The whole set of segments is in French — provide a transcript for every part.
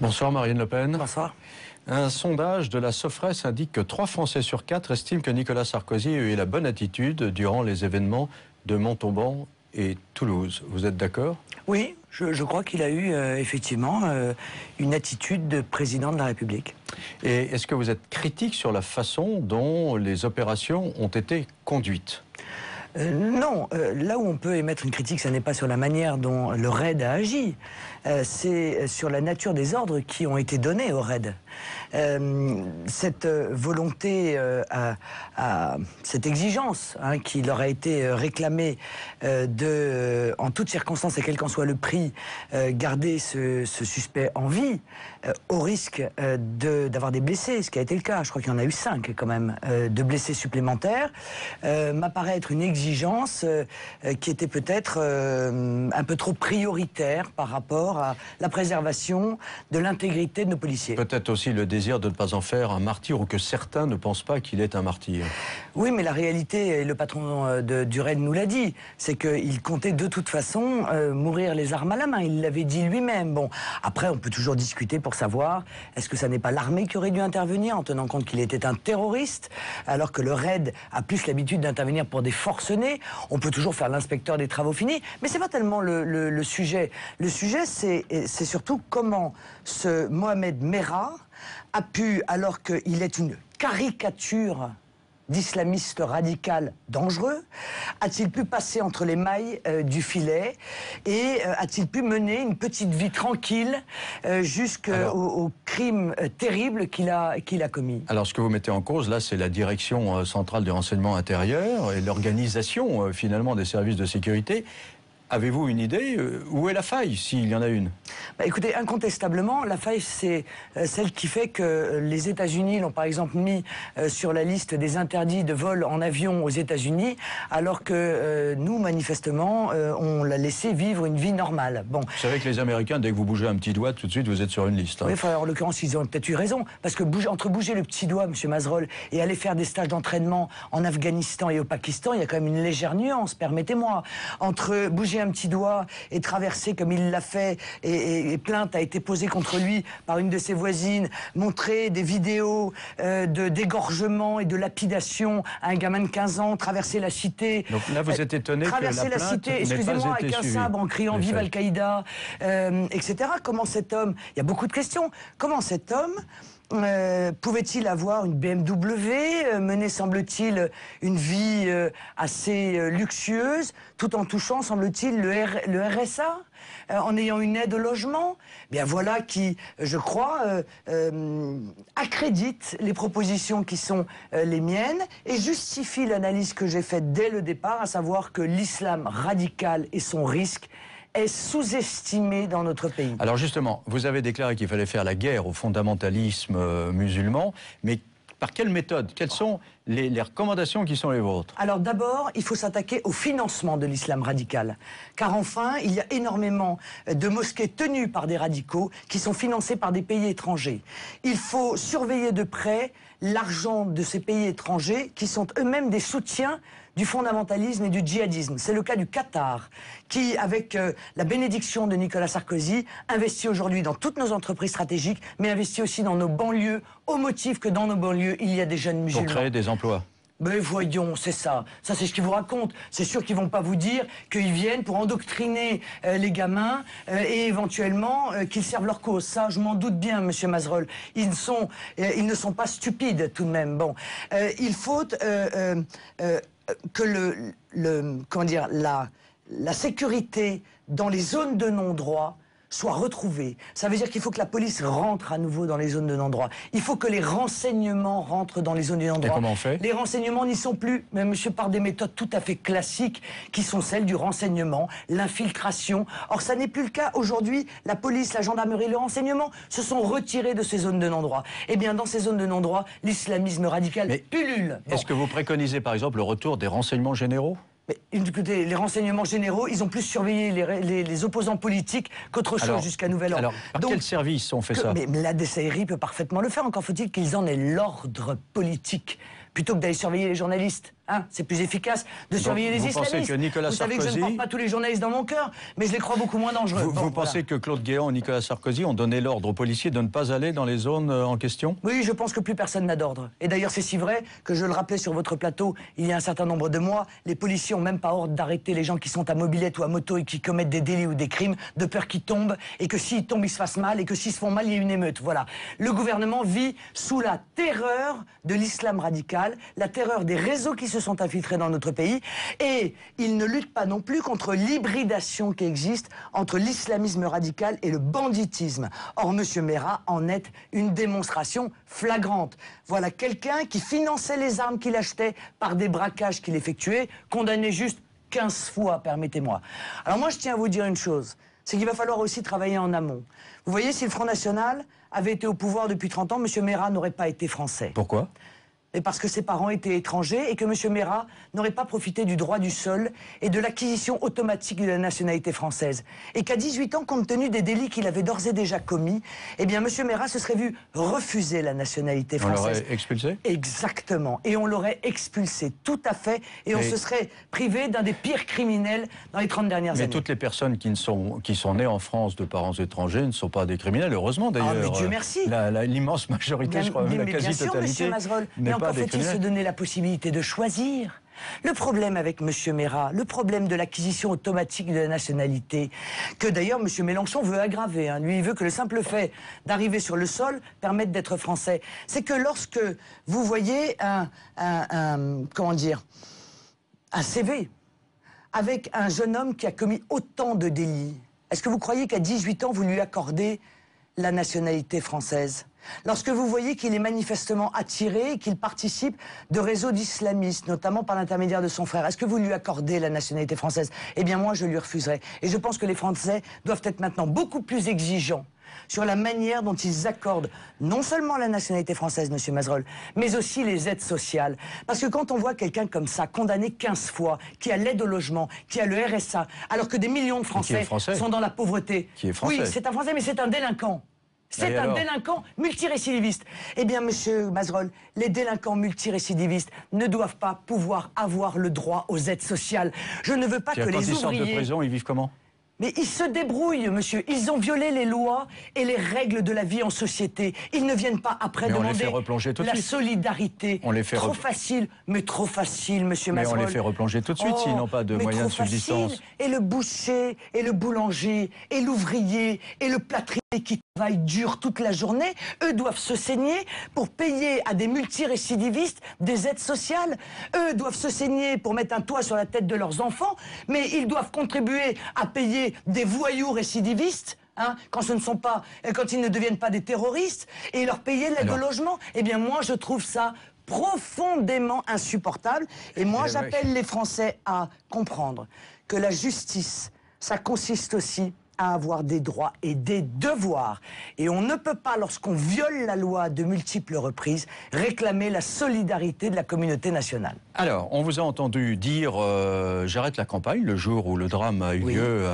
Bonsoir Marine Le Pen. Bonsoir. Un sondage de la Sofres indique que 3 Français sur 4 estiment que Nicolas Sarkozy a eu la bonne attitude durant les événements de Montauban et Toulouse. Vous êtes d'accord? Oui, je crois qu'il a eu effectivement une attitude de président de la République. Et est-ce que vous êtes critique sur la façon dont les opérations ont été conduites? Non, là où on peut émettre une critique, ce n'est pas sur la manière dont le RAID a agi, c'est sur la nature des ordres qui ont été donnés au RAID. Cette volonté, cette exigence qui leur a été réclamée en toutes circonstances et quel qu'en soit le prix, garder ce suspect en vie, au risque d'avoir des blessés, ce qui a été le cas, je crois qu'il y en a eu 5 quand même, de blessés supplémentaires, m'apparaît être une exigence qui était peut-être un peu trop prioritaire par rapport à la préservation de l'intégrité de nos policiers. Peut-être aussi le désir de ne pas en faire un martyr, ou que certains ne pensent pas qu'il est un martyr. Oui, mais la réalité, et le patron du RAID nous l'a dit, c'est qu'il comptait de toute façon mourir les armes à la main. Il l'avait dit lui-même. Bon, après, on peut toujours discuter pour savoir, est-ce que ça n'est pas l'armée qui aurait dû intervenir en tenant compte qu'il était un terroriste, alors que le RAID a plus l'habitude d'intervenir pour des forcenés. On peut toujours faire l'inspecteur des travaux finis, mais c'est pas tellement le sujet. Le sujet, c'est surtout comment ce Mohamed Merah a pu, alors qu'il est une caricature d'islamiste radical dangereux, a-t-il pu passer entre les mailles du filet et a-t-il pu mener une petite vie tranquille jusqu'au crime terrible qu'il a commis? Alors, ce que vous mettez en cause, là, c'est la direction centrale du renseignement intérieur et l'organisation, finalement, des services de sécurité. Avez-vous une idée où est la faille, s'il y en a une? Écoutez, incontestablement, la faille, c'est celle qui fait que les États-Unis l'ont par exemple mis sur la liste des interdits de vol en avion aux États-Unis, alors que nous, manifestement, on l'a laissé vivre une vie normale. Bon. Vous savez que les Américains, dès que vous bougez un petit doigt, tout de suite, vous êtes sur une liste. Hein. Oui, enfin, en l'occurrence, ils ont peut-être eu raison, parce que entre bouger le petit doigt, M. Mazerolle, et aller faire des stages d'entraînement en Afghanistan et au Pakistan, il y a quand même une légère nuance, permettez-moi. Entre bouger un petit doigt et traverser comme il l'a fait, et plainte a été posée contre lui par une de ses voisines, montrer des vidéos d'égorgement et de lapidation à un gamin de 15 ans, traverser la cité. Donc là, vous êtes étonné que la plainte n'ait pas été suivie. Excusez-moi, avec un sabre en criant « Vive Al-Qaïda », etc. Comment cet homme... Il y a beaucoup de questions. Comment cet homme... pouvait-il avoir une BMW, mener, semble-t-il, une vie assez luxueuse, tout en touchant, semble-t-il, le RSA, en ayant une aide au logement? Bien voilà qui, je crois, accrédite les propositions qui sont les miennes et justifie l'analyse que j'ai faite dès le départ, à savoir que l'islam radical et son risque est sous-estimé dans notre pays. Alors justement, vous avez déclaré qu'il fallait faire la guerre au fondamentalisme musulman, mais par quelle méthode? Quelles sont les recommandations qui sont les vôtres? Alors d'abord, il faut s'attaquer au financement de l'islam radical. Car enfin, il y a énormément de mosquées tenues par des radicaux qui sont financées par des pays étrangers. Il faut surveiller de près l'argent de ces pays étrangers qui sont eux-mêmes des soutiens du fondamentalisme et du djihadisme. C'est le cas du Qatar, qui, avec la bénédiction de Nicolas Sarkozy, investit aujourd'hui dans toutes nos entreprises stratégiques, mais investit aussi dans nos banlieues, au motif que dans nos banlieues, il y a des jeunes musulmans. Pour créer des emplois. Mais voyons, c'est ça. Ça, c'est ce qu'ils vous racontent. C'est sûr qu'ils vont pas vous dire qu'ils viennent pour endoctriner les gamins et éventuellement qu'ils servent leur cause. Ça, je m'en doute bien, Monsieur Mazerolle. Ils ne sont pas stupides tout de même. Bon, il faut que la sécurité dans les zones de non-droit soit retrouvée. Ça veut dire qu'il faut que la police rentre à nouveau dans les zones de non-droit. Il faut que les renseignements rentrent dans les zones de non-droit. Et comment on fait? Les renseignements n'y sont plus, mais monsieur, par des méthodes tout à fait classiques qui sont celles du renseignement, l'infiltration. Or, ça n'est plus le cas. Aujourd'hui, la police, la gendarmerie, le renseignement se sont retirés de ces zones de non-droit. Eh bien, dans ces zones de non-droit, l'islamisme radical pullule. Bon. Est-ce que vous préconisez, par exemple, le retour des renseignements généraux? Mais, écoutez, les renseignements généraux, ils ont plus surveillé les opposants politiques qu'autre chose jusqu'à nouvel ordre. Alors, par quel service on fait ça? Mais la DCRI peut parfaitement le faire, encore faut-il qu'ils en aient l'ordre politique, plutôt que d'aller surveiller les journalistes. Hein, c'est plus efficace de surveiller les islamistes. Pensez que Nicolas vous savez Sarkozy... que je ne porte pas tous les journalistes dans mon cœur, mais je les crois beaucoup moins dangereux. Vous pensez que Claude Guéant et Nicolas Sarkozy ont donné l'ordre aux policiers de ne pas aller dans les zones en question? Oui, je pense que plus personne n'a d'ordre. Et d'ailleurs, c'est si vrai que je le rappelais sur votre plateau il y a un certain nombre de mois, les policiers n'ont même pas ordre d'arrêter les gens qui sont à mobilette ou à moto et qui commettent des délits ou des crimes, de peur qu'ils tombent, et que s'ils tombent, ils se fassent mal, et que s'ils se font mal, il y a une émeute. Voilà. Le gouvernement vit sous la terreur de l'islam radical, la terreur des réseaux qui se sont infiltrés dans notre pays, et il ne lutte pas non plus contre l'hybridation qui existe entre l'islamisme radical et le banditisme. Or, M. Merat en est une démonstration flagrante. Voilà quelqu'un qui finançait les armes qu'il achetait par des braquages qu'il effectuait, condamné juste 15 fois, permettez-moi. Alors moi, je tiens à vous dire une chose, c'est qu'il va falloir aussi travailler en amont. Vous voyez, si le Front National avait été au pouvoir depuis 30 ans, M. Merat n'aurait pas été français. Pourquoi ? Et parce que ses parents étaient étrangers et que M. Merat n'aurait pas profité du droit du sol et de l'acquisition automatique de la nationalité française. Et qu'à 18 ans, compte tenu des délits qu'il avait d'ores et déjà commis, eh bien, M. Merat se serait vu refuser la nationalité française. On l'aurait expulsé ? Exactement. Et on l'aurait expulsé, tout à fait. Et on se serait privé d'un des pires criminels dans les 30 dernières années. Mais toutes les personnes qui sont nées en France de parents étrangers ne sont pas des criminels, heureusement d'ailleurs. Ah, mais Dieu merci. L'immense majorité, je crois, la quasi-totalité. Mais encore faut-il se donner la possibilité de choisir. Le problème avec M. Merat, le problème de l'acquisition automatique de la nationalité, que d'ailleurs M. Mélenchon veut aggraver, hein. Lui, il veut que le simple fait d'arriver sur le sol permette d'être français. C'est que lorsque vous voyez un CV avec un jeune homme qui a commis autant de délits, est-ce que vous croyez qu'à 18 ans, vous lui accordez la nationalité française? Lorsque vous voyez qu'il est manifestement attiré et qu'il participe de réseaux d'islamistes, notamment par l'intermédiaire de son frère, est-ce que vous lui accordez la nationalité française? Eh bien moi, je lui refuserai. Et je pense que les Français doivent être maintenant beaucoup plus exigeants sur la manière dont ils accordent non seulement la nationalité française, M. Mazerolle, mais aussi les aides sociales. Parce que quand on voit quelqu'un comme ça, condamné 15 fois, qui a l'aide au logement, qui a le RSA, alors que des millions de Français sont dans la pauvreté. Qui est français. Oui, c'est un Français, mais c'est un délinquant. C'est un délinquant multirécidiviste. Eh bien, monsieur Mazerolle, les délinquants multirécidivistes ne doivent pas pouvoir avoir le droit aux aides sociales. Je ne veux pas que les ouvriers... Quand ils sortent de prison, ils vivent comment ? Mais ils se débrouillent, monsieur. Ils ont violé les lois et les règles de la vie en société. Ils ne viennent pas après demander la solidarité. On les fait trop facile, mais trop facile, monsieur Mazerolle. Mais on les fait replonger tout de suite s'ils n'ont pas de moyens de subsistance. Et le boucher, et le boulanger, et l'ouvrier, et le plâtrier qui travaillent dur toute la journée, eux doivent se saigner pour payer à des multirécidivistes des aides sociales. Eux doivent se saigner pour mettre un toit sur la tête de leurs enfants, mais ils doivent contribuer à payer des voyous récidivistes, hein, quand ils ne deviennent pas des terroristes, et leur payer l'aide au logement. Eh bien moi je trouve ça profondément insupportable. Et moi j'appelle les Français à comprendre que la justice, ça consiste aussi à avoir des droits et des devoirs. Et on ne peut pas, lorsqu'on viole la loi de multiples reprises, réclamer la solidarité de la communauté nationale. Alors, on vous a entendu dire j'arrête la campagne le jour où le drame a eu lieu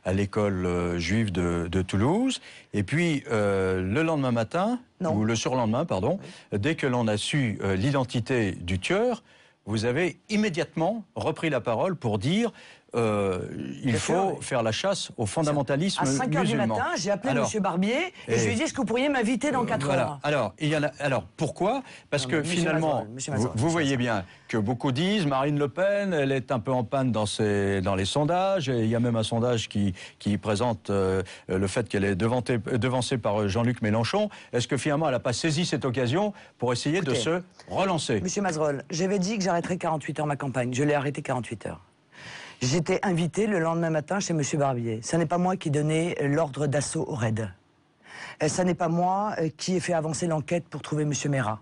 à l'école juive de Toulouse. Et puis, le lendemain matin, ou le surlendemain, pardon, dès que l'on a su l'identité du tueur, vous avez immédiatement repris la parole pour dire il faut faire la chasse au fondamentalisme musulman. À 5 h du matin, j'ai appelé M. Barbier et je lui ai dit, est-ce que vous pourriez m'inviter dans 4 heures? Alors, pourquoi? Parce que finalement, vous voyez bien que beaucoup disent, Marine Le Pen, elle est un peu en panne dans les sondages. Et il y a même un sondage qui présente le fait qu'elle est devancée par Jean-Luc Mélenchon. Est-ce que finalement, elle n'a pas saisi cette occasion pour essayer de se relancer? Monsieur Mazerolle, j'avais dit que j'arrêterais 48 heures ma campagne. Je l'ai arrêté 48 heures. J'étais invité le lendemain matin chez M. Barbier. Ce n'est pas moi qui donnais l'ordre d'assaut au raid. Ce n'est pas moi qui ai fait avancer l'enquête pour trouver M. Merat.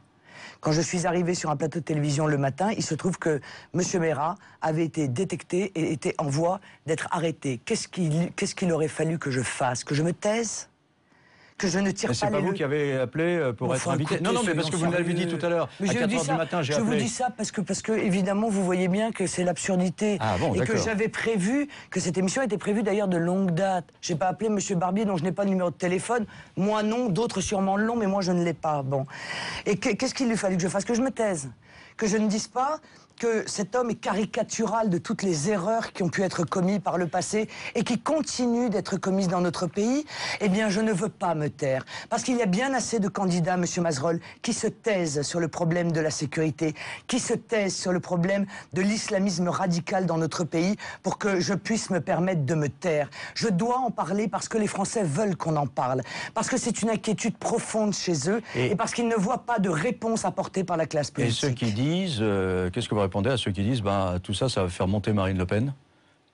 Quand je suis arrivé sur un plateau de télévision le matin, il se trouve que M. Merat avait été détecté et était en voie d'être arrêté. Qu'est-ce qu'il aurait fallu que je fasse? Que je me taise? Que je ne tire pas les... C'est pas vous qui avez appelé pour être invité? Non, mais parce que vous me l'avez dit tout à l'heure. À 4 h du matin, j'ai appelé. Je vous dis ça parce que évidemment, vous voyez bien que c'est l'absurdité. Ah bon, et que j'avais prévu, que cette émission était prévue d'ailleurs de longue date. J'ai pas appelé M. Barbier, dont je n'ai pas de numéro de téléphone. Moi non, d'autres sûrement l'ont, mais moi je ne l'ai pas. Bon. Et qu'est-ce qu'il lui fallait que je fasse? Que je me taise? Que je ne dise pas que cet homme est caricatural de toutes les erreurs qui ont pu être commises par le passé et qui continuent d'être commises dans notre pays, eh bien, je ne veux pas me taire. Parce qu'il y a bien assez de candidats, Monsieur Mazerolle, qui se taisent sur le problème de la sécurité, qui se taisent sur le problème de l'islamisme radical dans notre pays pour que je puisse me permettre de me taire. Je dois en parler parce que les Français veulent qu'on en parle, parce que c'est une inquiétude profonde chez eux et parce qu'ils ne voient pas de réponse apportée par la classe politique. Et ceux qui disent, qu'est-ce que vous répondez à ceux qui disent, ben, tout ça, ça va faire monter Marine Le Pen?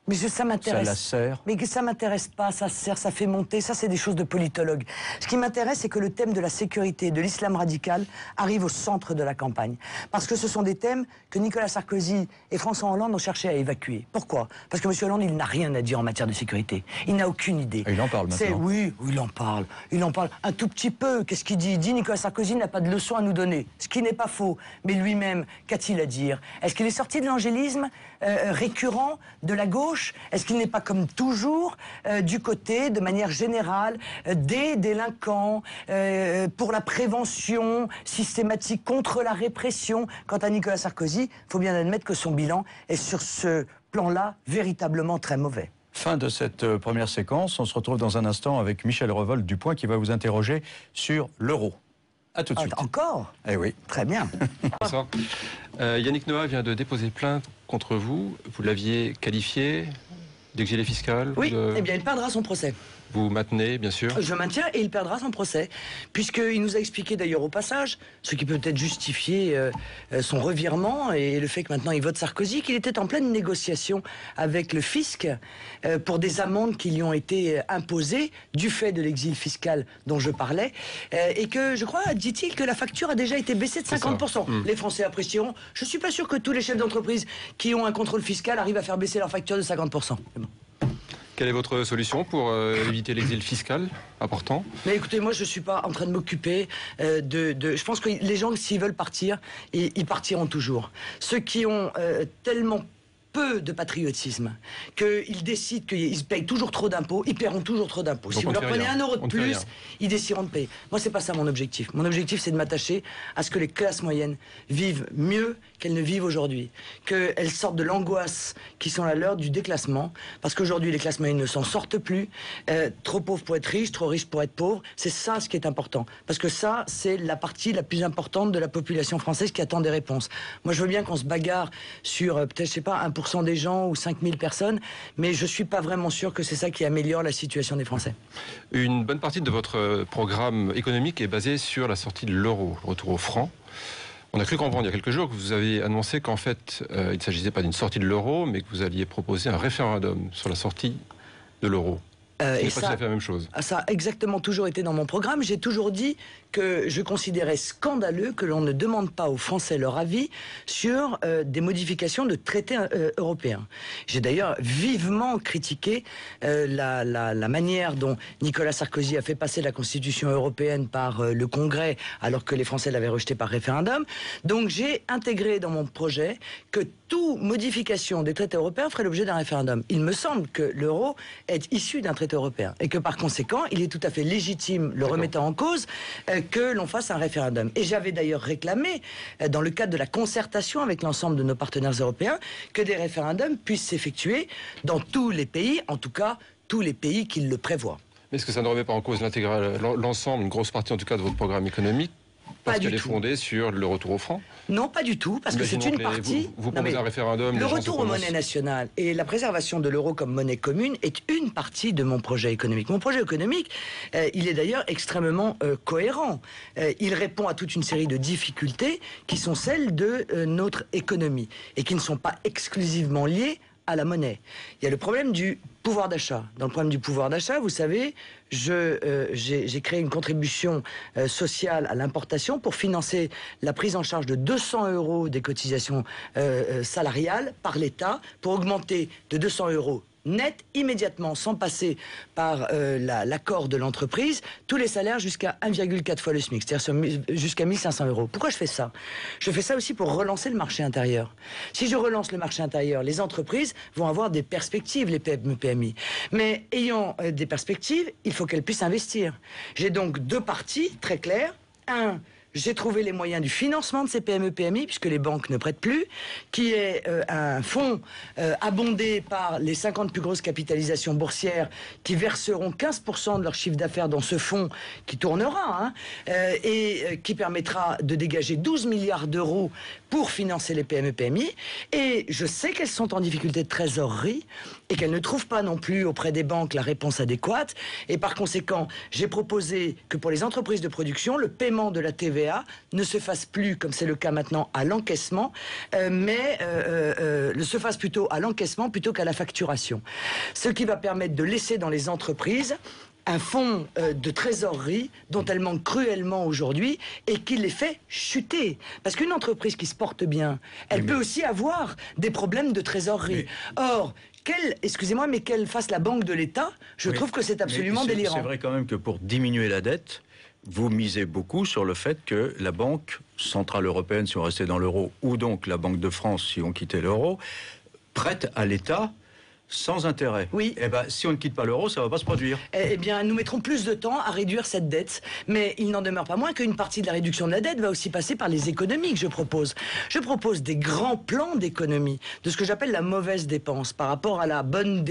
Mais ça m'intéresse. Ça la sert. Mais que ça m'intéresse pas, ça sert, ça fait monter, ça c'est des choses de politologue. Ce qui m'intéresse, c'est que le thème de la sécurité, de l'islam radical, arrive au centre de la campagne. Parce que ce sont des thèmes que Nicolas Sarkozy et François Hollande ont cherché à évacuer. Pourquoi? Parce que M. Hollande, il n'a rien à dire en matière de sécurité. Il n'a aucune idée. Et il en parle maintenant. Oui, il en parle. Il en parle un tout petit peu. Qu'est-ce qu'il dit? Il dit Nicolas Sarkozy n'a pas de leçon à nous donner. Ce qui n'est pas faux. Mais lui-même, qu'a-t-il à dire? Est-ce qu'il est sorti de l'angélisme récurrent de la gauche? Est-ce qu'il n'est pas comme toujours du côté, de manière générale, des délinquants pour la prévention systématique contre la répression? Quant à Nicolas Sarkozy, il faut bien admettre que son bilan est sur ce plan-là véritablement très mauvais. Fin de cette première séquence. On se retrouve dans un instant avec Michel Revolt du Point qui va vous interroger sur l'euro. A tout de suite. Encore? Eh oui. Très bien. Bonsoir. Yannick Noah vient de déposer plainte contre vous. Vous l'aviez qualifié d'exilé fiscal? Oui, eh bien, il perdra son procès. Vous maintenez, bien sûr? Je maintiens et il perdra son procès. Puisqu'il nous a expliqué d'ailleurs au passage, ce qui peut peut-être justifier son revirement et le fait que maintenant il vote Sarkozy, qu'il était en pleine négociation avec le fisc pour des amendes qui lui ont été imposées du fait de l'exil fiscal dont je parlais. Et que, je crois, dit-il, que la facture a déjà été baissée de 50%. Les Français apprécieront. Je ne suis pas sûr que tous les chefs d'entreprise qui ont un contrôle fiscal arrivent à faire baisser leur facture de 50%. Quelle est votre solution pour éviter l'exil fiscal important? Mais écoutez, moi je ne suis pas en train de m'occuper Je pense que les gens, s'ils veulent partir, ils partiront toujours. Ceux qui ont tellement peu de patriotisme, qu'ils décident qu'ils payent toujours trop d'impôts, ils paieront toujours trop d'impôts. Si vous leur prenez 1 euro de plus, ils décideront de payer. Moi, c'est pas ça mon objectif. Mon objectif, c'est de m'attacher à ce que les classes moyennes vivent mieux qu'elles ne vivent aujourd'hui. Qu'elles sortent de l'angoisse qui sont la leur du déclassement, parce qu'aujourd'hui, les classes moyennes ne s'en sortent plus. Trop pauvres pour être riches, trop riches pour être pauvres. C'est ça ce qui est important. Parce que ça, c'est la partie la plus importante de la population française qui attend des réponses. Moi, je veux bien qu'on se bagarre sur, peut-être, je sais pas, 1% des gens ou 5000 personnes, mais je ne suis pas vraiment sûr que c'est ça qui améliore la situation des Français. Une bonne partie de votre programme économique est basée sur la sortie de l'euro, le retour au franc. On a cru comprendre il y a quelques jours que vous avez annoncé qu'en fait, il ne s'agissait pas d'une sortie de l'euro, mais que vous alliez proposer un référendum sur la sortie de l'euro. Et ça, fait la même chose. Ça a exactement toujours été dans mon programme. J'ai toujours dit que je considérais scandaleux que l'on ne demande pas aux Français leur avis sur des modifications de traités européens. J'ai d'ailleurs vivement critiqué la manière dont Nicolas Sarkozy a fait passer la Constitution européenne par le Congrès, alors que les Français l'avaient rejetée par référendum. Donc j'ai intégré dans mon projet que toute modification des traités européens ferait l'objet d'un référendum. Il me semble que l'euro est issu d'un traité européen et que par conséquent, il est tout à fait légitime, le remettant en cause, que l'on fasse un référendum. Et j'avais d'ailleurs réclamé, dans le cadre de la concertation avec l'ensemble de nos partenaires européens, que des référendums puissent s'effectuer dans tous les pays, en tout cas tous les pays qui le prévoient. Mais est-ce que ça ne remet pas en cause l'ensemble, une grosse partie en tout cas de votre programme économique? Parce qu'elle est fondée sur le retour au franc? Non, pas du tout, parce que c'est une partie... Vous proposez un référendum... Le retour aux monnaies nationales et la préservation de l'euro comme monnaie commune est une partie de mon projet économique. Mon projet économique, il est d'ailleurs extrêmement cohérent. Il répond à toute une série de difficultés qui sont celles de notre économie et qui ne sont pas exclusivement liées à la monnaie. Il y a le problème du pouvoir d'achat. Dans le problème du pouvoir d'achat, vous savez, j'ai créé une contribution sociale à l'importation pour financer la prise en charge de 200 € des cotisations salariales par l'État pour augmenter de 200 € net, immédiatement, sans passer par l'accord de l'entreprise, tous les salaires jusqu'à 1,4 fois le SMIC, c'est-à-dire jusqu'à 1 500 €. Pourquoi je fais ça? Je fais ça aussi pour relancer le marché intérieur. Si je relance le marché intérieur, les entreprises vont avoir des perspectives, les PME, PMI. Mais ayant des perspectives, il faut qu'elles puissent investir. J'ai donc deux parties très claires. Un, j'ai trouvé les moyens du financement de ces PME-PMI, puisque les banques ne prêtent plus, qui est un fonds abondé par les 50 plus grosses capitalisations boursières qui verseront 15% de leur chiffre d'affaires dans ce fonds qui tournera, et qui permettra de dégager 12 milliards d'euros pour financer les PME-PMI. Et je sais qu'elles sont en difficulté de trésorerie et qu'elles ne trouvent pas non plus auprès des banques la réponse adéquate. Et par conséquent, j'ai proposé que pour les entreprises de production, le paiement de la TVA ne se fasse plus, comme c'est le cas maintenant, à l'encaissement, mais se fasse plutôt à l'encaissement plutôt qu'à la facturation. Ce qui va permettre de laisser dans les entreprises un fonds de trésorerie dont elles manquent cruellement aujourd'hui et qui les fait chuter. Parce qu'une entreprise qui se porte bien, elle peut aussi avoir des problèmes de trésorerie. Or, excusez-moi, mais qu'elle fasse la banque de l'État, je trouve que c'est absolument délirant. C'est vrai quand même que pour diminuer la dette, vous misez beaucoup sur le fait que la Banque Centrale Européenne, si on restait dans l'euro, ou donc la Banque de France, si on quittait l'euro, prête à l'État sans intérêt. Oui. Eh ben, si on ne quitte pas l'euro, ça ne va pas se produire. Eh bien, nous mettrons plus de temps à réduire cette dette. Mais il n'en demeure pas moins qu'une partie de la réduction de la dette va aussi passer par les économies que je propose. Je propose des grands plans d'économie, de ce que j'appelle la mauvaise dépense, par rapport à la bonne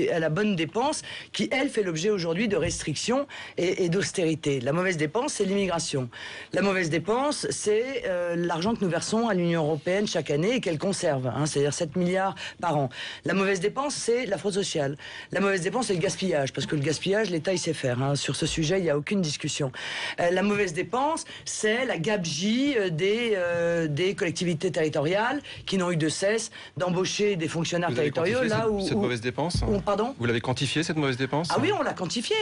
dépense, qui, elle, fait l'objet aujourd'hui de restrictions et d'austérité. La mauvaise dépense, c'est l'immigration. La mauvaise dépense, c'est l'argent que nous versons à l'Union européenne chaque année et qu'elle conserve, c'est-à-dire 7 milliards par an. La mauvaise dépense, c'est la fraude sociale. La mauvaise dépense, c'est le gaspillage, parce que le gaspillage, l'État, il sait faire. Sur ce sujet, il n'y a aucune discussion. La mauvaise dépense, c'est la gabegie des collectivités territoriales qui n'ont eu de cesse d'embaucher des fonctionnaires territoriaux là où... Cette mauvaise dépense Pardon ? Vous l'avez quantifiée, cette mauvaise dépense ? Ah oui, on l'a quantifiée.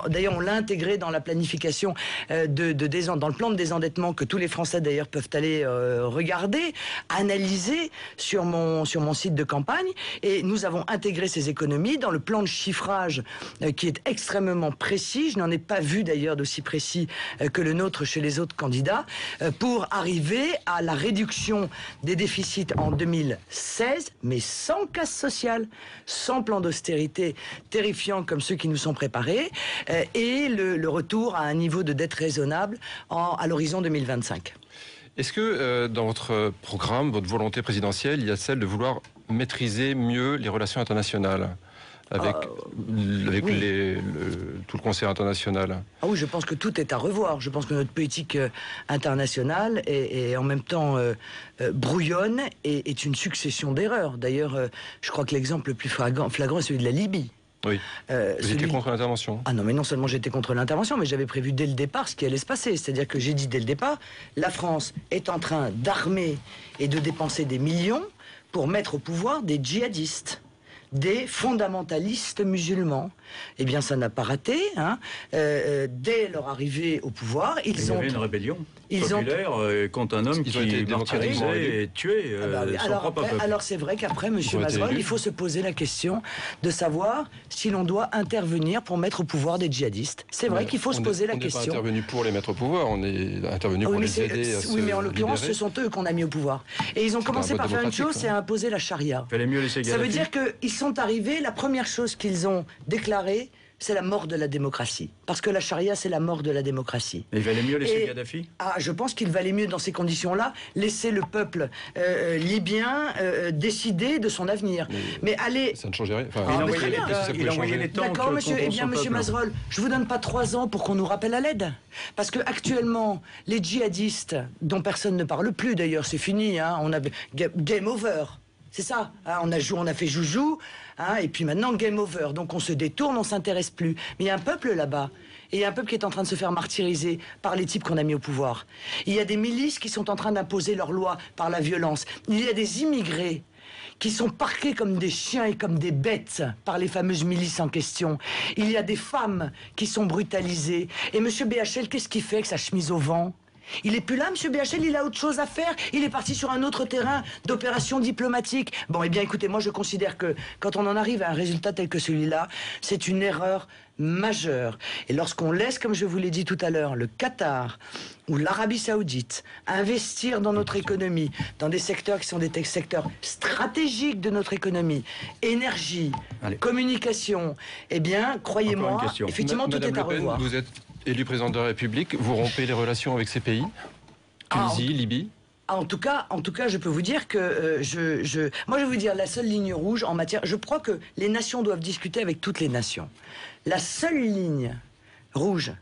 D'ailleurs, on l'a intégrée dans la planification dans le plan de désendettement que tous les Français, d'ailleurs, peuvent aller regarder, analyser sur mon site de campagne. Et nous avons intégré ces économies dans le plan de chiffrage qui est extrêmement précis. Je n'en ai pas vu d'ailleurs d'aussi précis que le nôtre chez les autres candidats, pour arriver à la réduction des déficits en 2016, mais sans casse sociale, sans plan d'austérité terrifiant comme ceux qui nous sont préparés, et le retour à un niveau de dette raisonnable à l'horizon 2025. Est-ce que dans votre programme, votre volonté présidentielle, il y a celle de vouloir maîtriser mieux les relations internationales avec oui. Tout le concert international? Ah oui, je pense que tout est à revoir. Je pense que notre politique internationale est en même temps brouillonne et est une succession d'erreurs. D'ailleurs, je crois que l'exemple le plus flagrant est celui de la Libye. Oui. Vous étiez contre l'intervention? Ah non, mais non seulement j'étais contre l'intervention, mais j'avais prévu dès le départ ce qui allait se passer. C'est-à-dire que j'ai dit dès le départ, la France est en train d'armer et de dépenser des millions pour mettre au pouvoir des djihadistes, des fondamentalistes musulmans. Eh bien, ça n'a pas raté. Dès leur arrivée au pouvoir, il y avait une rébellion populaire contre un homme qui martyrisait et tuait son propre peuple. Alors c'est vrai qu'après, M. Mazerolle, il faut se poser la question de savoir si l'on doit intervenir pour mettre au pouvoir des djihadistes. C'est vrai qu'il faut se poser la question. On n'est pas intervenu pour les mettre au pouvoir, on est intervenu pour les aider à se Oui, mais en l'occurrence, libérer. ce sont eux qu'on a mis au pouvoir. Et ils ont commencé par faire une chose, c'est à imposer la charia. Fallait mieux laisser Ça veut dire qu'ils sont arrivés, la première chose qu'ils ont déclarée, c'est la mort de la démocratie. Parce que la charia, c'est la mort de la démocratie. Mais il valait mieux laisser Kadhafi ? Je pense qu'il valait mieux, dans ces conditions-là, laisser le peuple libyen décider de son avenir. Mais allez... Ça ne changeait rien. Enfin, il a envoyé les tanks. D'accord, monsieur. Eh bien, monsieur Mazerolle, je vous donne pas 3 ans pour qu'on nous rappelle à l'aide. Parce que actuellement, les djihadistes, dont personne ne parle plus d'ailleurs, c'est fini, on a game over. C'est ça, on a fait joujou, et puis maintenant game over. Donc on se détourne, on s'intéresse plus. Mais il y a un peuple là-bas, et il y a un peuple qui est en train de se faire martyriser par les types qu'on a mis au pouvoir. Il y a des milices qui sont en train d'imposer leurs lois par la violence. Il y a des immigrés qui sont parqués comme des chiens et comme des bêtes par les fameuses milices en question. Il y a des femmes qui sont brutalisées. Et M. BHL, qu'est-ce qu'il fait avec sa chemise au vent ? Il est plus là, M. BHL, il a autre chose à faire. Il est parti sur un autre terrain d'opération diplomatique. Bon, eh bien, écoutez, moi, je considère que quand on en arrive à un résultat tel que celui-là, c'est une erreur majeure. Et lorsqu'on laisse, comme je vous l'ai dit tout à l'heure, le Qatar ou l'Arabie Saoudite investir dans notre économie, dans des secteurs qui sont des secteurs stratégiques de notre économie, énergie, communication, eh bien, croyez-moi, effectivement, tout est à revoir. Vous êtes élu président de la République, vous rompez les relations avec ces pays? Tunisie, Libye? En tout cas, je peux vous dire que moi, je vais vous dire la seule ligne rouge en matière. Je crois que les nations doivent discuter avec toutes les nations. La seule ligne rouge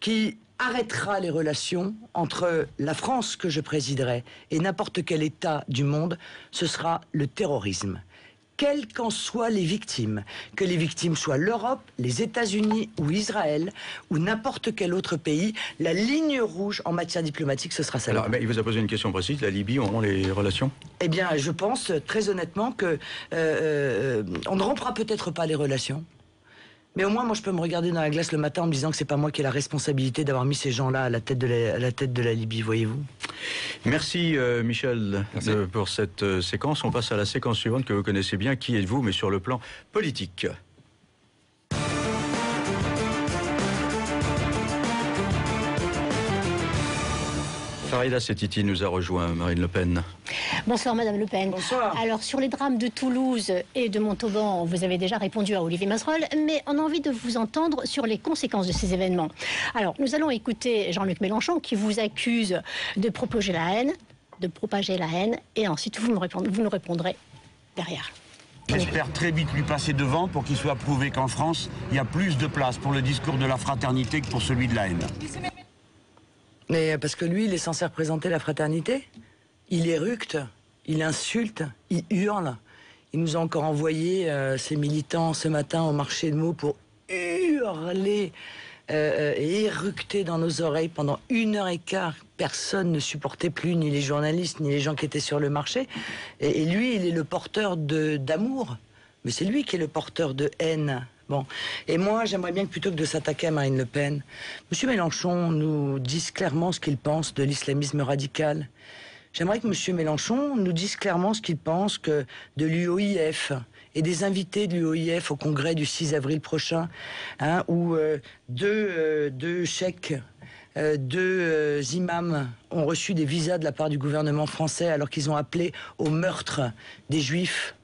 qui arrêtera les relations entre la France que je présiderai et n'importe quel État du monde, ce sera le terrorisme. Quelles qu'en soient les victimes, que les victimes soient l'Europe, les États-Unis ou Israël, ou n'importe quel autre pays, la ligne rouge en matière diplomatique, ce sera celle-là. Alors, mais il vous a posé une question précise, la Libye, on les relations? Eh bien, je pense très honnêtement que on ne rompra peut-être pas les relations. Mais au moins, moi, je peux me regarder dans la glace le matin en me disant que c'est pas moi qui ai la responsabilité d'avoir mis ces gens-là à la tête de la Libye, voyez-vous. Merci Michel pour cette séquence. On passe à la séquence suivante que vous connaissez bien. Qui êtes-vous, mais sur le plan politique? Farida Setiti nous a rejoint, Marine Le Pen. Bonsoir Madame Le Pen. Bonsoir. Alors sur les drames de Toulouse et de Montauban, vous avez déjà répondu à Olivier Masserolles, mais on a envie de vous entendre sur les conséquences de ces événements. Alors nous allons écouter Jean-Luc Mélenchon qui vous accuse de propager la haine, et ensuite vous nous répondrez derrière. J'espère très vite lui passer devant pour qu'il soit prouvé qu'en France, il y a plus de place pour le discours de la fraternité que pour celui de la haine. Mais parce que lui, il est censé représenter la fraternité. Il éructe, il insulte, il hurle. Il nous a encore envoyé ses militants ce matin au marché de mots pour hurler et éructer dans nos oreilles pendant 1h15. Personne ne supportait plus, ni les journalistes, ni les gens qui étaient sur le marché. Et lui, il est le porteur d'amour. Mais c'est lui qui est le porteur de haine. Bon. Et moi, j'aimerais bien que plutôt que de s'attaquer à Marine Le Pen, M. Mélenchon nous dise clairement ce qu'il pense de l'islamisme radical. J'aimerais que M. Mélenchon nous dise clairement ce qu'il pense de l'UOIF et des invités de l'UOIF au congrès du 6 avril prochain, hein, où deux cheikhs, deux imams ont reçu des visas de la part du gouvernement français alors qu'ils ont appelé au meurtre des Juifs.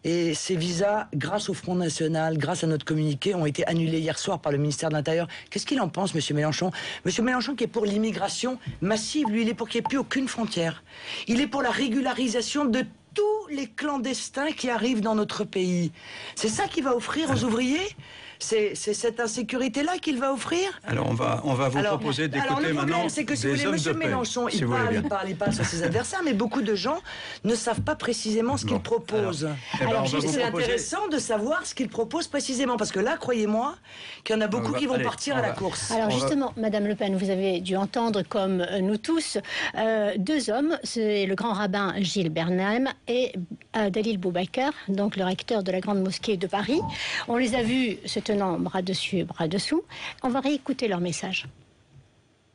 Et ces visas, grâce au Front National, grâce à notre communiqué, ont été annulés hier soir par le ministère de l'Intérieur. Qu'est-ce qu'il en pense, M. Mélenchon? M. Mélenchon qui est pour l'immigration massive, lui, il est pour qu'il n'y ait plus aucune frontière. Il est pour la régularisation de tous les clandestins qui arrivent dans notre pays. C'est ça qu'il va offrir aux ouvriers? C'est cette insécurité-là qu'il va offrir? Alors on va vous proposer d'écouter maintenant c'est que si des vous voulez, hommes de M. paix, Mélenchon, si il parle sur ses adversaires, mais beaucoup de gens ne savent pas précisément ce qu'il propose. Alors c'est intéressant de savoir ce qu'il propose précisément, parce que là, croyez-moi, qu'il y en a beaucoup qui vont partir à la course. Alors justement, Madame Le Pen, vous avez dû entendre, comme nous tous, deux hommes, c'est le grand rabbin Gilles Bernheim et Dalil Boubaker, donc le recteur de la Grande Mosquée de Paris. On les a vus se tenant bras dessus, bras dessous. On va réécouter leur message.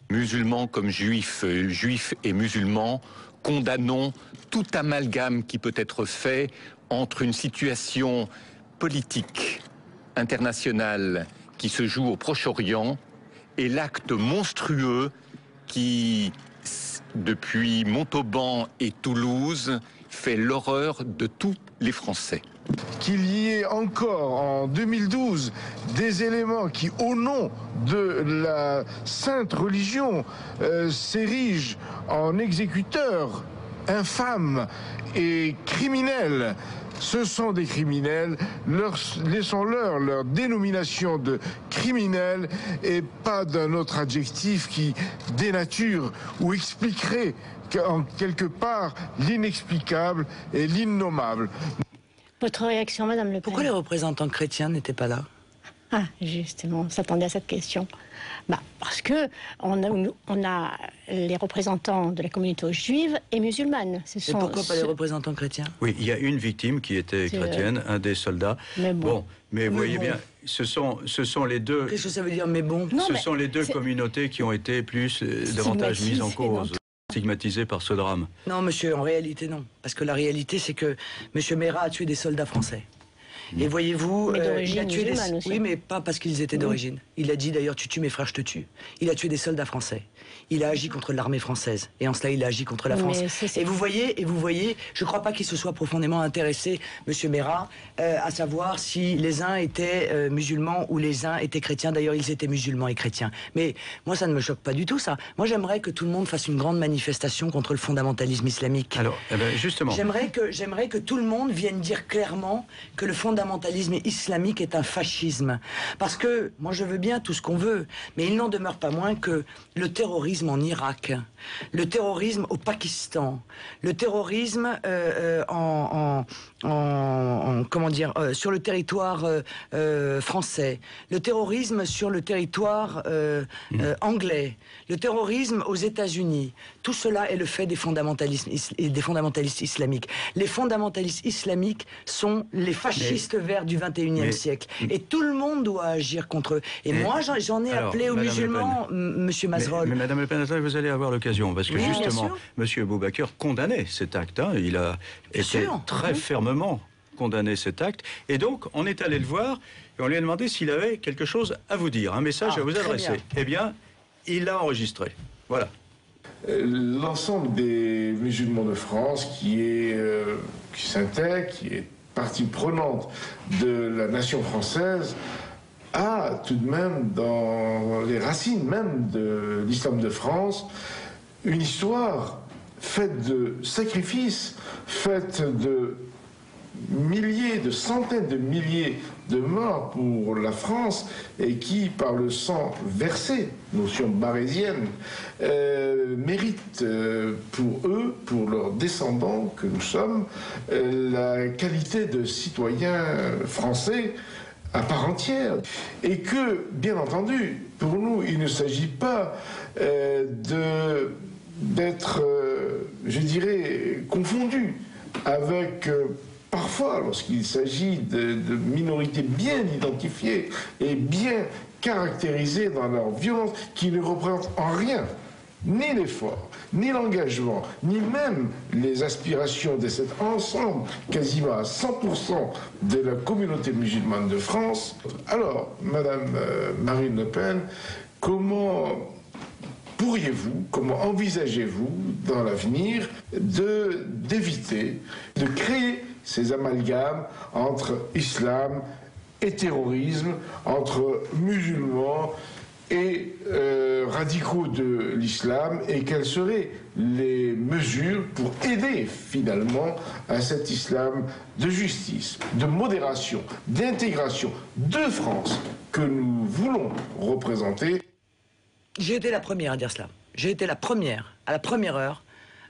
Musulmans comme juifs, juifs et musulmans, condamnons tout amalgame qui peut être fait entre une situation politique internationale qui se joue au Proche-Orient et l'acte monstrueux qui, depuis Montauban et Toulouse, fait l'horreur de tous les Français. Qu'il y ait encore en 2012 des éléments qui, au nom de la sainte religion, s'érigent en exécuteurs infâmes et criminels. Ce sont des criminels, laissons-leur leur dénomination de criminels et pas d'un autre adjectif qui dénature ou expliquerait en quelque part l'inexplicable et l'innommable. Votre réaction, Madame Le Pen? Pourquoi les représentants chrétiens n'étaient pas là? Ah, justement, on s'attendait à cette question. Parce que on a les représentants de la communauté juive et musulmane. Et pourquoi pas les représentants chrétiens? Oui, il y a une victime qui était chrétienne, un des soldats. Mais bon. Mais vous voyez bien, ce sont les deux... Qu'est-ce que ça veut dire, mais bon? Ce sont les deux communautés qui ont été davantage mises en cause, stigmatisées par ce drame. Non, monsieur, en réalité, non. Parce que la réalité, c'est que M. Mera a tué des soldats français. Et voyez-vous, il a tué des... aussi. Oui, mais pas parce qu'ils étaient d'origine. Il a dit d'ailleurs, tu tues mes frères, je te tue. Il a tué des soldats français. Il a agi contre l'armée française. Et en cela, il a agi contre la France. Et vous voyez, je ne crois pas qu'il se soit profondément intéressé, Monsieur Merat, à savoir si les uns étaient musulmans ou les uns étaient chrétiens. D'ailleurs, ils étaient musulmans et chrétiens. Mais moi, ça ne me choque pas du tout, ça. Moi, j'aimerais que tout le monde fasse une grande manifestation contre le fondamentalisme islamique. Alors, justement... J'aimerais que tout le monde vienne dire clairement que le fondamentalisme islamique est un fascisme. Parce que, moi je veux bien tout ce qu'on veut, mais il n'en demeure pas moins que le terrorisme en Irak, le terrorisme au Pakistan, le terrorisme comment dire, sur le territoire français, le terrorisme sur le territoire anglais, le terrorisme aux États-Unis, tout cela est le fait des fondamentalistes islamiques. Les fondamentalistes islamiques sont les fascistes verts du 21e siècle. Et tout le monde doit agir contre eux. Et moi, j'en ai appelé aux musulmans, Monsieur Mazerolles. Mais Madame Le Pen, vous allez avoir l'occasion, parce que oui, justement, Monsieur Boubacar condamnait cet acte. Hein, il a été très fermement condamné cet acte. Et donc, on est allé le voir et on lui a demandé s'il avait quelque chose à vous dire, un message à vous adresser. Eh bien, il l'a enregistré. Voilà. L'ensemble des musulmans de France qui s'intègre, qui est partie prenante de la nation française, a tout de même dans les racines même de l'islam de France une histoire faite de sacrifices, faite de milliers, de centaines de milliers de morts pour la France et qui, par le sang versé, notion barésienne, mérite pour eux, pour leurs descendants que nous sommes, la qualité de citoyens français à part entière. Et que, bien entendu, pour nous, il ne s'agit pas d'être, je dirais, confondu avec... Parfois, lorsqu'il s'agit de minorités bien identifiées et bien caractérisées dans leur violence, qui ne représentent en rien ni l'effort, ni l'engagement, ni même les aspirations de cet ensemble, quasiment à 100% de la communauté musulmane de France. Alors, Madame Marine Le Pen, comment envisagez-vous dans l'avenir d'éviter de créer ces amalgames entre islam et terrorisme, entre musulmans et radicaux de l'islam, et quelles seraient les mesures pour aider finalement à cet islam de justice, de modération, d'intégration de France que nous voulons représenter? J'ai été la première à dire cela. J'ai été la première, à la première heure,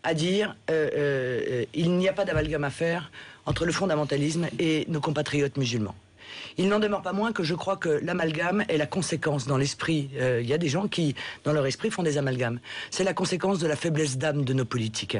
à dire il n'y a pas d'amalgame à faire entre le fondamentalisme et nos compatriotes musulmans. Il n'en demeure pas moins que je crois que l'amalgame est la conséquence dans l'esprit. Il y a des gens qui, dans leur esprit, font des amalgames. C'est la conséquence de la faiblesse d'âme de nos politiques.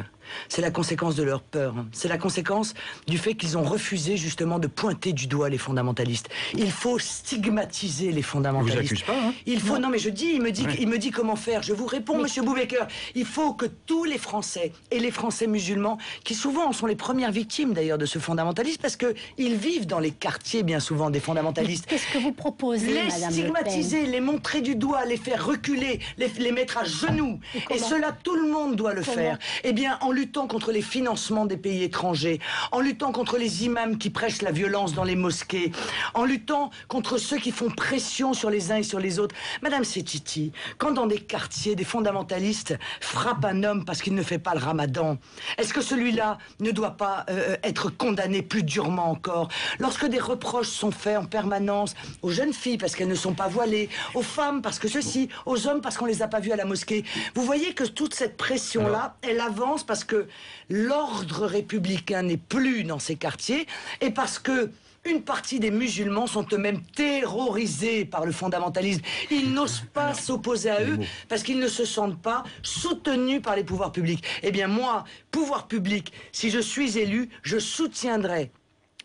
C'est la conséquence de leur peur. C'est la conséquence du fait qu'ils ont refusé justement de pointer du doigt les fondamentalistes. Il faut stigmatiser les fondamentalistes. Vous accuse pas, hein? Il faut, non mais je dis, il me dit comment faire. Je vous réponds, Monsieur Boubacar. Il faut que tous les Français et les Français musulmans, qui souvent sont les premières victimes d'ailleurs de ce fondamentalisme, parce qu'ils vivent dans les quartiers bien souvent des fondamentalistes. Qu'est-ce que vous proposez, les Madame stigmatiser, Le Pen, les montrer du doigt, les faire reculer, les mettre à genoux. Et cela, tout le monde doit le faire. Eh bien, en luttant contre les financements des pays étrangers, en luttant contre les imams qui prêchent la violence dans les mosquées, en luttant contre ceux qui font pression sur les uns et sur les autres. Madame Setiti, quand dans des quartiers, des fondamentalistes frappent un homme parce qu'il ne fait pas le ramadan, est-ce que celui-là ne doit pas être condamné plus durement encore? Lorsque des reproches sont faits en permanence aux jeunes filles parce qu'elles ne sont pas voilées, aux femmes parce que ceci, aux hommes parce qu'on les a pas vus à la mosquée, vous voyez que toute cette pression-là, elle avance parce que l'ordre républicain n'est plus dans ces quartiers et parce que une partie des musulmans sont eux-mêmes terrorisés par le fondamentalisme. Ils n'osent pas s'opposer à eux parce qu'ils ne se sentent pas soutenus par les pouvoirs publics. Eh bien moi, pouvoir public, si je suis élu, je soutiendrai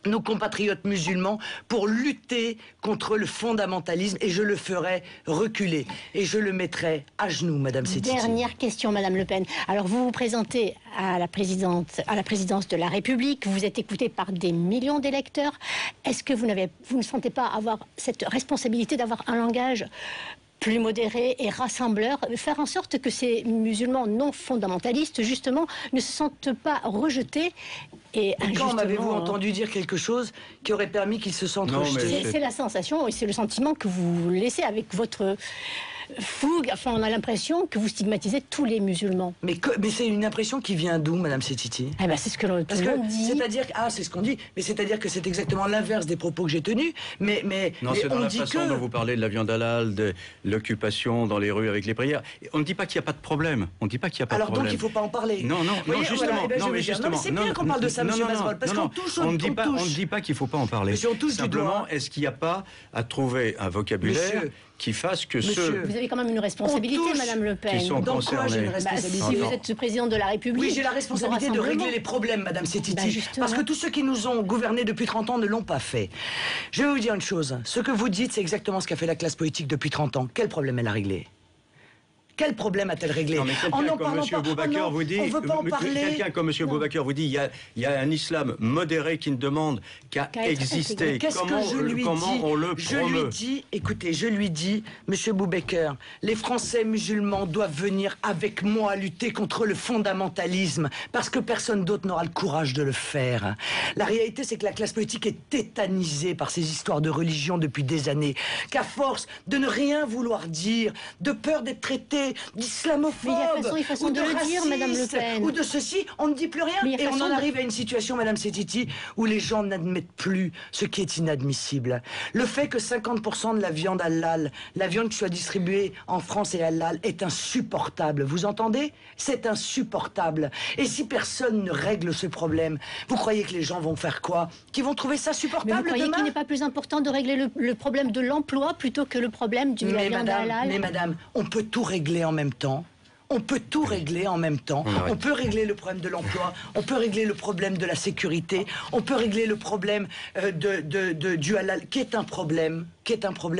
nos compatriotes musulmans pour lutter contre le fondamentalisme, et je le ferai reculer et je le mettrai à genoux, Madame Sétiti. Dernière question, Madame Le Pen. Alors vous vous présentez à la présidence de la République, vous êtes écoutée par des millions d'électeurs. Est-ce que vous ne sentez pas avoir cette responsabilité d'avoir un langage plus modéré et rassembleur, faire en sorte que ces musulmans non fondamentalistes, justement, ne se sentent pas rejetés et injustement... Quand m'avez-vous entendu dire quelque chose qui aurait permis qu'ils se sentent rejetés? C'est la sensation et c'est le sentiment que vous laissez avec votre fougue. Enfin, on a l'impression que vous stigmatisez tous les musulmans. Mais c'est une impression qui vient d'où, Madame Sétiti? Eh ben, c'est ce que tout le monde dit. C'est-à-dire, c'est ce qu'on dit, mais c'est-à-dire que c'est exactement l'inverse des propos que j'ai tenus. Mais non, c'est dans la façon dont vous parlez de la viande halal, de l'occupation dans les rues avec les prières. On ne dit pas qu'il n'y a pas de problème. On ne dit pas qu'il n'y a pas de problème. Alors donc il ne faut pas en parler. Non, justement. Voilà, justement. C'est bien qu'on parle de ça, Monsieur Masrol, parce qu'on touche. On ne dit pas qu'il ne faut pas en parler. Monsieur, on touche du doigt. Simplement, est-ce qu'il n'y a pas à trouver un vocabulaire qui fasse que ceux... Vous avez quand même une responsabilité, Madame Le Pen. Qui sont Dans quoi j'ai une responsabilité? Si vous êtes présidente de la République... Oui, j'ai la responsabilité de régler les problèmes, Madame Sétiti. Parce que tous ceux qui nous ont gouvernés depuis 30 ans ne l'ont pas fait. Je vais vous dire une chose. Ce que vous dites, c'est exactement ce qu'a fait la classe politique depuis 30 ans. Quel problème elle a réglé? Quel problème a-t-elle réglé? Quelqu'un comme M. Boubacar vous dit, quelqu'un comme M. Boubacar vous dit, il y a un islam modéré qui ne demande qu'à exister. Comment on le promeut? Je lui dis, écoutez, je lui dis, M. Boubacar, les Français musulmans doivent venir avec moi lutter contre le fondamentalisme, parce que personne d'autre n'aura le courage de le faire. La réalité, c'est que la classe politique est tétanisée par ces histoires de religion depuis des années, qu'à force de ne rien vouloir dire, de peur d'être traité d'islamophobes, ou de le dire, Madame Le Pen, ou de ceci, on ne dit plus rien, et on en arrive à une situation, Madame Sétiti, où les gens n'admettent plus ce qui est inadmissible. Le fait que 50% de la viande halal, la viande qui soit distribuée en France est halal, est insupportable. Vous entendez? C'est insupportable. Et si personne ne règle ce problème, vous croyez que les gens vont faire quoi? Qu'ils vont trouver ça supportable demain? Mais vous croyez qu'il n'est pas plus important de régler le problème de l'emploi plutôt que le problème de la viande halal? Mais madame, on peut tout régler en même temps. On peut tout régler en même temps. On peut régler le problème de l'emploi, on peut régler le problème de la sécurité, on peut régler le problème du halal, qui est un problème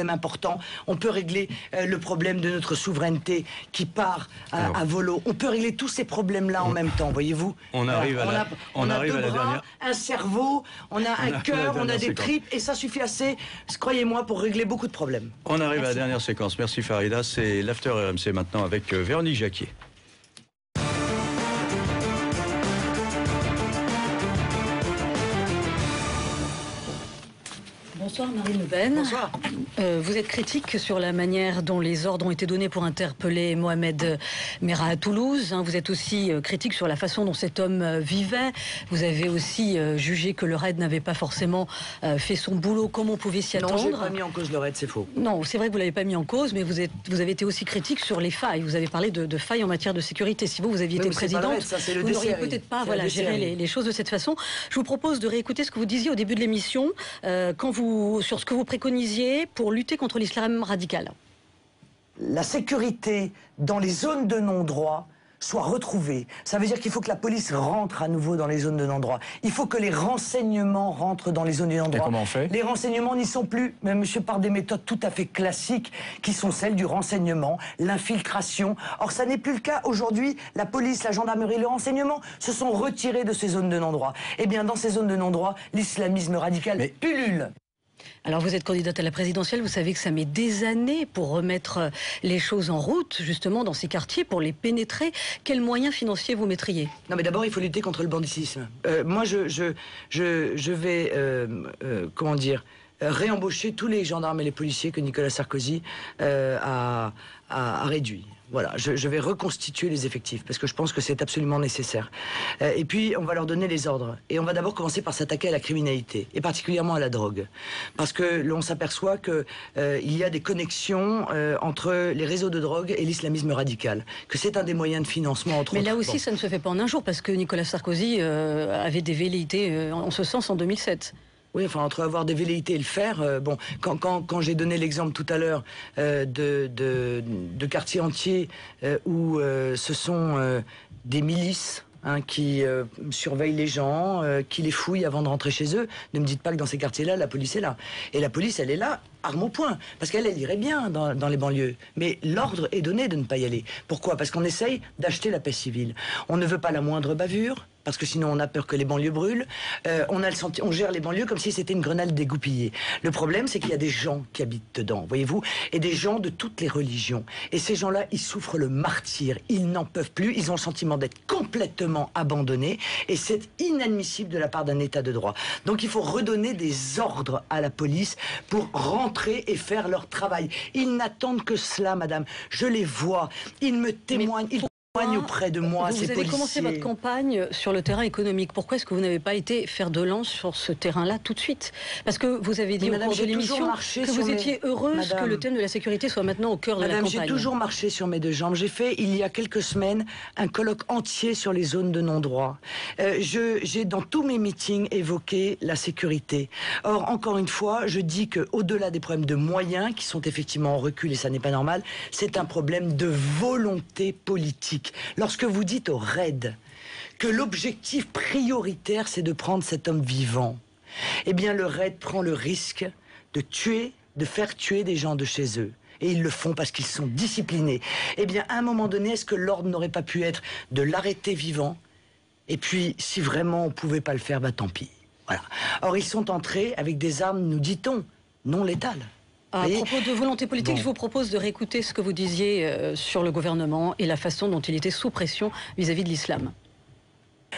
important. On peut régler le problème de notre souveraineté qui part à volo. On peut régler tous ces problèmes-là en même temps, voyez-vous. On arrive à la dernière. Un cerveau, on a un cœur, on a des tripes, et ça suffit assez, croyez-moi, pour régler beaucoup de problèmes. On arrive à la dernière séquence. Merci Farida. C'est l'After RMC maintenant avec Véronique Jacquier. Bonsoir Marine Le Pen. Bonsoir. Vous êtes critique sur la manière dont les ordres ont été donnés pour interpeller Mohamed Merah à Toulouse. Vous êtes aussi critique sur la façon dont cet homme vivait. Vous avez aussi jugé que le RAID n'avait pas forcément fait son boulot comme on pouvait s'y attendre. Non, je n'ai pas mis en cause le RAID, c'est faux. Non, c'est vrai que vous ne l'avez pas mis en cause, mais vous avez été aussi critique sur les failles. Vous avez parlé de failles en matière de sécurité. Si vous aviez été présidente, vous n'auriez peut-être pas géré les choses de cette façon. Je vous propose de réécouter ce que vous disiez au début de l'émission, sur ce que vous préconisiez pour lutter contre l'islam radical. La sécurité dans les zones de non-droit soit retrouvée. Ça veut dire qu'il faut que la police rentre à nouveau dans les zones de non-droit. Il faut que les renseignements rentrent dans les zones de non-droit. Et comment on fait? Les renseignements n'y sont plus, mais monsieur, par des méthodes tout à fait classiques, qui sont celles du renseignement, l'infiltration. Or, ça n'est plus le cas. Aujourd'hui, la police, la gendarmerie, le renseignement se sont retirés de ces zones de non-droit. Eh bien, dans ces zones de non-droit, l'islamisme radical pullule. Alors vous êtes candidate à la présidentielle, vous savez que ça met des années pour remettre les choses en route, justement dans ces quartiers, pour les pénétrer. Quels moyens financiers vous mettriez? Non mais d'abord il faut lutter contre le banditisme. Moi je vais, comment dire, réembaucher tous les gendarmes et les policiers que Nicolas Sarkozy a réduits. Voilà, je vais reconstituer les effectifs parce que je pense que c'est absolument nécessaire. Et puis, on va leur donner les ordres. Et on va d'abord commencer par s'attaquer à la criminalité, et particulièrement à la drogue. Parce que l'on s'aperçoit qu'il y a des connexions entre les réseaux de drogue et l'islamisme radical. Que c'est un des moyens de financement, entre autres. Mais là aussi, ça ne se fait pas en un jour, parce que Nicolas Sarkozy avait des velléités en ce sens en 2007. Oui, enfin, entre avoir des velléités et le faire, bon, quand j'ai donné l'exemple tout à l'heure de quartiers entiers où ce sont des milices qui surveillent les gens, qui les fouillent avant de rentrer chez eux. Ne me dites pas que dans ces quartiers-là, la police est là. Et la police, elle est là, arme au poing, parce qu'elle irait bien dans les banlieues. Mais l'ordre est donné de ne pas y aller. Pourquoi? Parce qu'on essaye d'acheter la paix civile. On ne veut pas la moindre bavure, parce que sinon on a peur que les banlieues brûlent. On gère les banlieues comme si c'était une grenade dégoupillée. Le problème, c'est qu'il y a des gens qui habitent dedans, voyez-vous, et des gens de toutes les religions. Et ces gens-là, ils souffrent le martyre. Ils n'en peuvent plus. Ils ont le sentiment d'être complètement abandonnés. Et c'est inadmissible de la part d'un État de droit. Donc il faut redonner des ordres à la police pour rentrer et faire leur travail. Ils n'attendent que cela, madame. Je les vois. Ils me témoignent. Auprès de moi, vous avez commencé votre campagne sur le terrain économique. Pourquoi est-ce que vous n'avez pas été fer de lance sur ce terrain-là tout de suite? Parce que vous avez dit au cours de l'émission que vous étiez heureuse que le thème de la sécurité soit maintenant au cœur de la campagne. J'ai toujours marché sur mes deux jambes. J'ai fait, il y a quelques semaines, un colloque entier sur les zones de non-droit. J'ai, dans tous mes meetings, évoqué la sécurité. Or, encore une fois, je dis qu'au-delà des problèmes de moyens, qui sont effectivement en recul, et ça n'est pas normal, c'est un problème de volonté politique. Lorsque vous dites au RAID que l'objectif prioritaire, c'est de prendre cet homme vivant, eh bien le RAID prend le risque de faire tuer des gens de chez eux. Et ils le font parce qu'ils sont disciplinés. Eh bien, à un moment donné, est-ce que l'ordre n'aurait pas pu être de l'arrêter vivant? Et puis, si vraiment on ne pouvait pas le faire, bah tant pis. Voilà. Or, ils sont entrés avec des armes, nous dit-on, non létales. À propos de volonté politique, je vous propose de réécouter ce que vous disiez sur le gouvernement et la façon dont il était sous pression vis-à-vis de l'islam.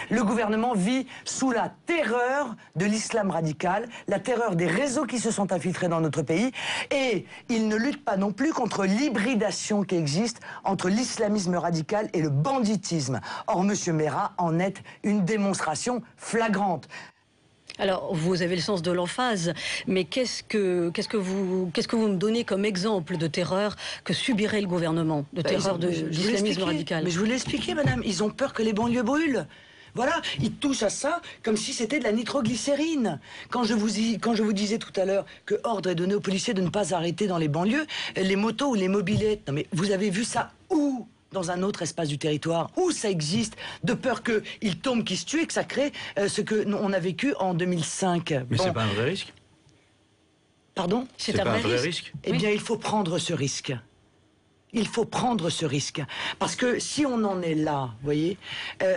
Le gouvernement vit sous la terreur de l'islam radical, la terreur des réseaux qui se sont infiltrés dans notre pays, et il ne lutte pas non plus contre l'hybridation qui existe entre l'islamisme radical et le banditisme. Or, M. Mera en est une démonstration flagrante. Alors, vous avez le sens de l'emphase, mais qu'est-ce que vous me donnez comme exemple de terreur que subirait le gouvernement, de terreur de l'islamisme radical? Mais je vous l'ai expliqué, madame, ils ont peur que les banlieues brûlent. Voilà, ils touchent à ça comme si c'était de la nitroglycérine. Quand je vous disais tout à l'heure que ordre est donné aux policiers de ne pas arrêter dans les banlieues, les motos ou les mobylettes, non mais vous avez vu ça où ? Dans un autre espace du territoire, où ça existe, de peur qu'ils tombent, qu'ils se tuent, et que ça crée ce qu'on a vécu en 2005. Mais bon. C'est pas un vrai risque? Pardon? C'est un vrai risque? Eh bien, il faut prendre ce risque. Il faut prendre ce risque. Parce que si on en est là, vous voyez,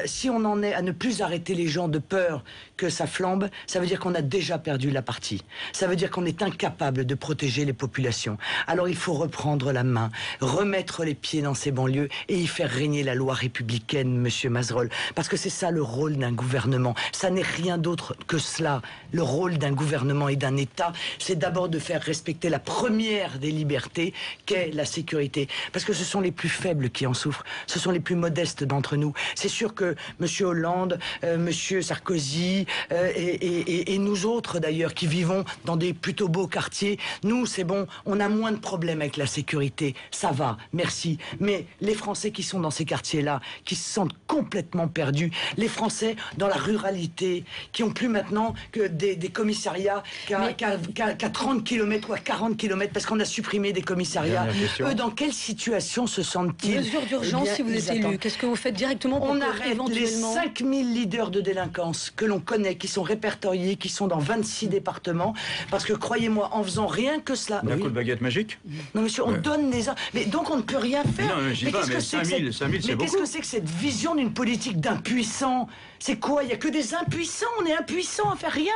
si on en est à ne plus arrêter les gens de peur que ça flambe, ça veut dire qu'on a déjà perdu la partie. Ça veut dire qu'on est incapable de protéger les populations. Alors il faut reprendre la main, remettre les pieds dans ces banlieues et y faire régner la loi républicaine, monsieur Mazerolle. Parce que c'est ça le rôle d'un gouvernement. Ça n'est rien d'autre que cela. Le rôle d'un gouvernement et d'un État, c'est d'abord de faire respecter la première des libertés, qu'est la sécurité. Parce que ce sont les plus faibles qui en souffrent. Ce sont les plus modestes d'entre nous. C'est sûr que M. Hollande, M. Sarkozy et nous autres d'ailleurs qui vivons dans des plutôt beaux quartiers, nous c'est bon, on a moins de problèmes avec la sécurité. Ça va, merci. Mais les Français qui sont dans ces quartiers-là, qui se sentent complètement perdus, les Français dans la ruralité, qui ont plus maintenant que des commissariats qu'à 30 km ou à 40 km parce qu'on a supprimé des commissariats. Eux, dans quelle situation se sentent-ils? Mesure d'urgence si vous êtes élu. Qu'est-ce que vous faites directement pour on arrête éventuellement... les 5000 leaders de délinquance que l'on connaît, qui sont répertoriés, qui sont dans 26 départements, parce que croyez-moi, en faisant rien que cela... D'un coup de baguette magique? Non monsieur, on donne les... Mais donc on ne peut rien faire. Non, je dis pas, mais 5000 c'est beaucoup. Mais qu'est-ce que c'est que cette vision d'une politique d'impuissants? C'est quoi? Il n'y a que des impuissants, on est impuissants à faire rien.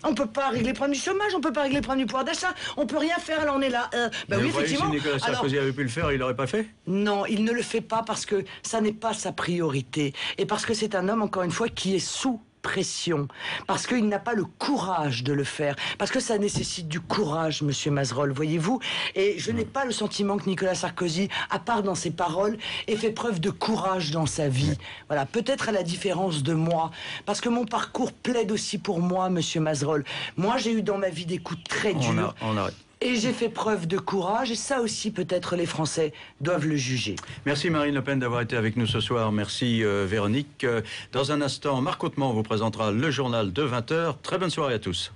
On ne peut pas régler le problème du chômage, on ne peut pas régler le problème du pouvoir d'achat, on ne peut rien faire, alors on est là. Oui, effectivement. Si Nicolas Sarkozy avait pu le faire, il l'aurait pas fait? Non, il ne le fait pas parce que ça n'est pas sa priorité. Et parce que c'est un homme, encore une fois, qui est sous pression, parce qu'il n'a pas le courage de le faire, parce que ça nécessite du courage, monsieur Mazerolle, voyez-vous, et je n'ai pas le sentiment que Nicolas Sarkozy, à part dans ses paroles, ait fait preuve de courage dans sa vie. Voilà, peut-être à la différence de moi, parce que mon parcours plaide aussi pour moi, monsieur Mazerolle. Moi, j'ai eu dans ma vie des coups très durs. On arrête. Et j'ai fait preuve de courage, et ça aussi, peut-être, les Français doivent le juger. Merci Marine Le Pen d'avoir été avec nous ce soir. Merci Véronique. Dans un instant, Marc Hautement vous présentera le journal de 20h. Très bonne soirée à tous.